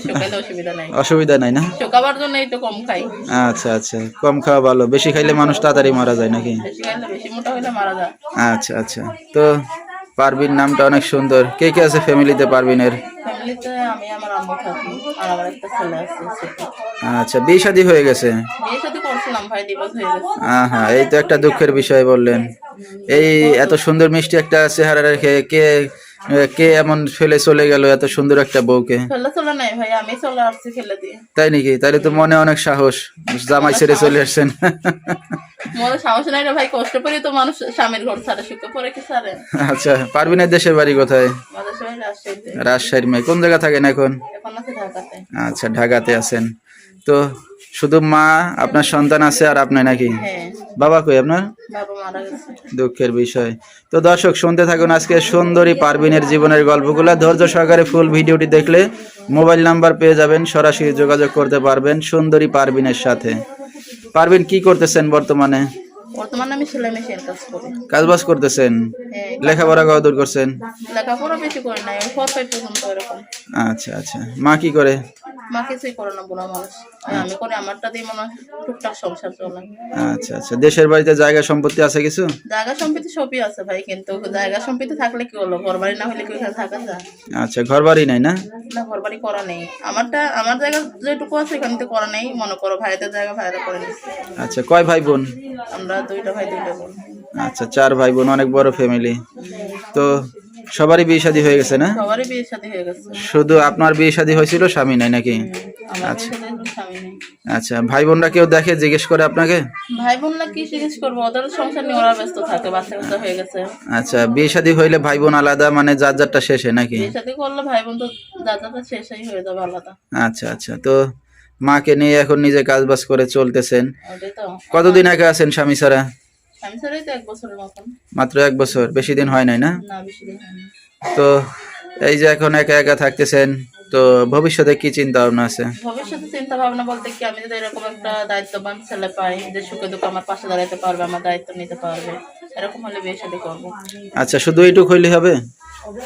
শুকাইলে অসুবিধা নাই। অসুবিধা নাই না? শুকাবার জন্য একটু কম খাই। আচ্ছা আচ্ছা, কম খাওয়া ভালো, বেশি খাইলে মানুষ তাড়াতাড়ি মারা যায় নাকি? বেশি খাইলে বেশি মোটা হইলে মারা যায়। আচ্ছা আচ্ছা, তো পারভিন নামটা অনেক সুন্দর। কে কে আছে ফ্যামিলিতে পারভিনের? ফ্যামিলিতে আমি আমার আম্মু থাকি আর আমার একটা ছেলে আছে ছোট। আচ্ছা, বিয়ে শাদী হয়ে গেছে? বিয়ে সাথে করছিলাম ভাই, ডিভোর্স হয়ে গেছে। হ্যাঁ, এই তো একটা দুঃখের বিষয় বললেন। এই এত সুন্দর মিষ্টি একটা চেহারা রেখে কে কে এমন ফেলে চলে গেল এত সুন্দর একটা বউকে? ফেলে চলে নাই ভাই, আমি চলে আসছি ফেলে দিয়ে। তাই নাকি? তাহলে তো মনে অনেক সাহস, জামাই ছেড়ে চলে আসছেন। মনে সাহস নাই রে ভাই, কষ্ট করে তো মানুষ স্বামীর ঘর ছাড়ে, সুখে পরে কি ছাড়ে? আচ্ছা, পারভিনের দেশের বাড়ি কোথায়? আমাদের সবাই রাজশাহীতে। রাজশাহীর মেয়ে। কোন জায়গা থাকেন এখন? এখন আছে ঢাকাতে। আচ্ছা, ঢাকাতে আছেন। তো শুধু মা, আপনার সন্তান আছে আর আপনি নাকি? হ্যাঁ, বাবা কই আপনার? বাবা মারা গেছে। দুঃখের বিষয়। তো দর্শক শুনতে থাকুন আজকে সুন্দরী পারভিনের জীবনের গল্পগুলো। ধৈর্য সহকারে ফুল ভিডিওটি দেখলে মোবাইল নাম্বার পেয়ে যাবেন, সরাসরি যোগাযোগ করতে পারবেন সুন্দরী পারভিনের সাথে। পারভিন কি করতেছেন বর্তমানে? বর্তমানে আমি সেলাই মেশিনের কাজ করি। কাজবাজ করতেছেন? হ্যাঁ, লেখাপড়া কতদূর করছেন? লেখাপড়া বেশি করি নাই, ওই 4-5 পর্যন্ত এরকম। আচ্ছা আচ্ছা, মা কি করে? মা কিছুই করে না, বুড়া মানুষ। আমি করি আমারটা দিয়ে মনে হয় টুকটাক সংসার চলে। আচ্ছা আচ্ছা, দেশের বাড়িতে জায়গা সম্পত্তি আছে কিছু? জায়গা সম্পত্তি সবই আছে ভাই, কিন্তু জায়গা সম্পত্তি থাকলে কি হলো, ঘর বাড়ি না হলে কি ওখানে থাকা যায়? আচ্ছা, ঘর বাড়ি নাই না? না, ঘর বাড়ি করা নেই। আমার জায়গা যেটুকু আছে এখানে তো করা নেই, মনে করো ভাইদের জায়গা ভাইরা করে নিচ্ছে। আচ্ছা, কয় ভাই বোন? আমরা 2টা ভাই 2টা বোন। আচ্ছা, 4 ভাই বোন, অনেক বড় ফ্যামিলি। তো সবারই বিয়ে শাদী হয়ে গেছে না? সবারই বিয়ে শাদী হয়ে গেছে। শুধু আপনার বিয়ে শাদী হয়েছিল, স্বামী নাই নাকি? আমার বিয়ে শাদী হয়েছে, স্বামী নেই। আচ্ছা, ভাই বোনরা কেউ দেখে, জিজ্ঞেস করে আপনাকে? ভাই বোনরা কি জিজ্ঞেস করবো, ওদের সংসার নিয়ে ওরা ব্যস্ত থাকে, বাচ্চা কাচ্চা হয়ে গেছে। আচ্ছা, বিয়ে শাদী হইলে ভাই বোন আলাদা, মানে যার যারটা শেষে নাকি? বিয়ে শাদী করলে ভাই বোন তো দাদাটা শেষই হয়ে যাবে আলাদা। আচ্ছা আচ্ছা, তো মাকে নিয়ে এখন নিজে কাজবাজ করে চলতেছেন। ওটাই তো। কতদিন আগে আছেন স্বামী ছাড়া? স্বামী ছাড়াই তো 1 বছরের মতন। মাত্র 1 বছর? বেশি দিন হয় নাই না? না, বেশি দিন হয়নি। তো এই যে এখন একা একা থাকতেছেন, তো ভবিষ্যতে কি চিন্তা ভাবনা আছে? ভবিষ্যতে চিন্তা ভাবনা বলতে কি, আমি যদি এরকম একটা দায়িত্ববান ছেলে পাই, যে সুখে দুঃখে আমার পাশে দাঁড়াতে পারবে, আমার দায়িত্ব নিতে পারবে, এরকম হলে বিয়ে শাদী করবো। আচ্ছা, শুধু এইটুকু হইলে হবে?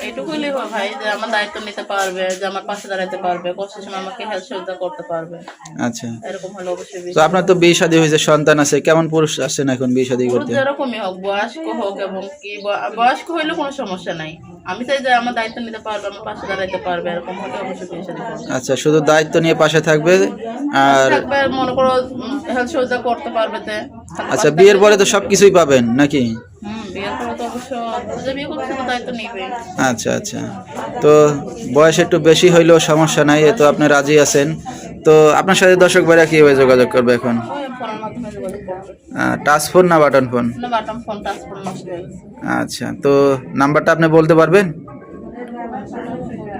এইটুকুই হবে ভাই, যে আমার দায়িত্ব নিতে পারবে, যে আমার পাশে দাঁড়াতে পারবে, কষ্টের সময় আমাকে হেল্প সহযোগিতা করতে পারবে, আচ্ছা, এরকম হলে অবশ্যই বিয়ে তো আপনার তো বিয়ে শাদী হয়েছে, সন্তান আছে, কেমন পুরুষ আসছেন এখন বিয়ে শাদী পুরুষ করতে? যেরকমই হোক, বয়স্ক হোক এবং কি বয়স্ক হইলে কোনো সমস্যা নাই। আমি চাই যে আমার দায়িত্ব নিতে পারবে, আমার পাশে দাঁড়াতে পারবে, এরকম হলে অবশ্যই বিয়ে শাদী করবো। আচ্ছা, শুধু দায়িত্ব নিয়ে পাশে থাকবে আর থাকবে, মনে করো হেল্প সহযোগিতা করতে পারবে তে। আচ্ছা, বিয়ের পরে তো সবকিছুই পাবেন নাকি? বিয়ের পরে তো অবশ্য যে বিয়ে করছে তো দায়িত্ব নিবে। আচ্ছা আচ্ছা, তো বয়স একটু বেশি হইলেও সমস্যা নাই, এ তো আপনি রাজি আছেন। তো আপনার সাথে দর্শক ভাইরা কিভাবে যোগাযোগ করবে এখন? ওই ফোনের মাধ্যমে যোগাযোগ করবে। টাচ ফোন না বাটন ফোন? না, বাটন ফোন, টাচ ফোন নষ্ট হয়ে গেছে। আচ্ছা, তো নাম্বারটা আপনি বলতে পারবেন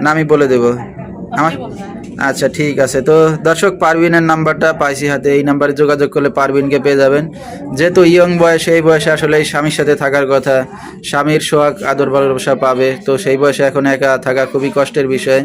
না আমি বলে দেব আমার? আপনি বলবেন। আচ্ছা, ঠিক আছে। তো দর্শক, পারভিনের নাম্বারটা পাইছি হাতে, এই নাম্বারে যোগাযোগ করলে পারভিনকে পেয়ে যাবেন। যেহেতু ইয়ং বয়সে, এই বয়সে আসলে এই স্বামীর সাথে থাকার কথা, স্বামীর সোহাগ আদর ভালোবাসা পাবে, তো সেই বয়সে এখন একা থাকা খুবই কষ্টের বিষয়।